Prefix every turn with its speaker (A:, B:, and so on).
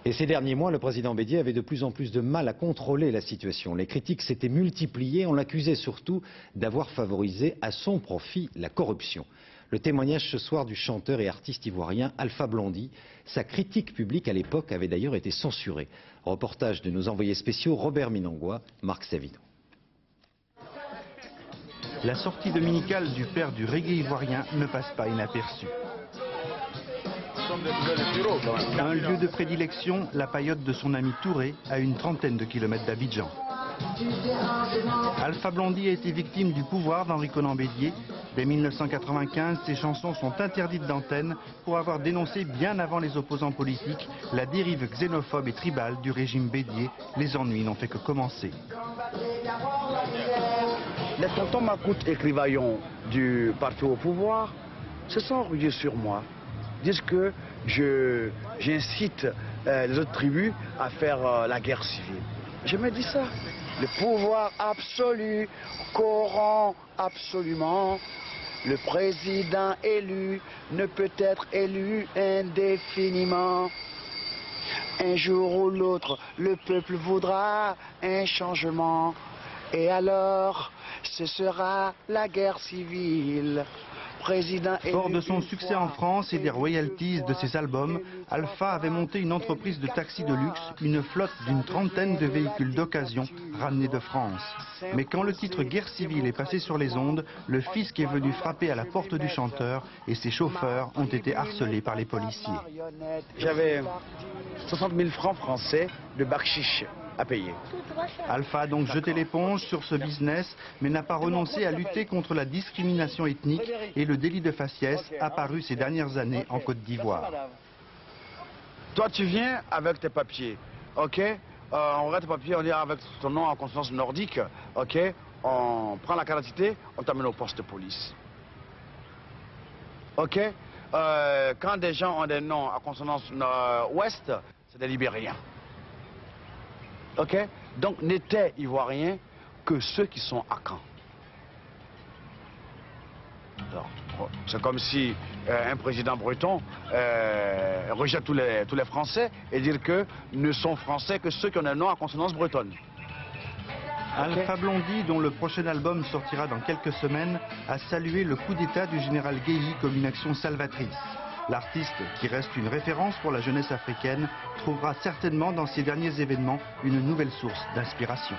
A: Et ces derniers mois, le président Bédié avait de plus en plus de mal à contrôler la situation. Les critiques s'étaient multipliées, on l'accusait surtout d'avoir favorisé à son profit la corruption. Le témoignage ce soir du chanteur et artiste ivoirien Alpha Blondy. Sa critique publique à l'époque avait d'ailleurs été censurée. Reportage de nos envoyés spéciaux Robert Minangwa, Marc Savino.
B: La sortie dominicale du père du reggae ivoirien ne passe pas inaperçue. Un lieu de prédilection, la paillote de son ami Touré, à une trentaine de kilomètres d'Abidjan. Alpha Blondy a été victime du pouvoir d'Henri Konan Bédié. Dès 1995, ses chansons sont interdites d'antenne pour avoir dénoncé bien avant les opposants politiques la dérive xénophobe et tribale du régime Bédié. Les ennuis n'ont fait que commencer.
C: Les tontons Macout écrivaillons du parti au pouvoir se sont orgueilleux sur moi. Disent que j'incite les autres tribus à faire la guerre civile. Je me dis ça. Le pouvoir absolu corrompt absolument. Le président élu ne peut être élu indéfiniment. Un jour ou l'autre, le peuple voudra un changement. Et alors, ce sera la guerre civile.
B: Fort de son succès en France et des royalties de ses albums, Alpha avait monté une entreprise de taxis de luxe, une flotte d'une trentaine de véhicules d'occasion ramenés de France. Mais quand le titre Guerre civile est passé sur les ondes, le fisc est venu frapper à la porte du chanteur et ses chauffeurs ont été harcelés par les policiers.
C: J'avais 60 000 francs français de bakshish à payer.
B: Alpha a donc jeté l'éponge sur ce business, mais n'a pas renoncé à lutter contre la discrimination ethnique et le délit de faciès apparu ces dernières années en Côte d'Ivoire.
C: Toi, tu viens avec tes papiers, ok? On regarde tes papiers, on dit avec ton nom en consonance nordique, ok? On prend la carte d'identité, on t'amène au poste de police. Ok? Quand des gens ont des noms à consonance ouest, c'est des Libériens. Ok? Donc n'étaient ivoiriens que ceux qui sont à Caen. C'est comme si un président breton rejette tous les Français et dire que ne sont français que ceux qui ont un nom à consonance bretonne.
B: Alpha Blondy, dont le prochain album sortira dans quelques semaines, a salué le coup d'état du général Guéhi comme une action salvatrice. L'artiste, qui reste une référence pour la jeunesse africaine, trouvera certainement dans ces derniers événements une nouvelle source d'inspiration.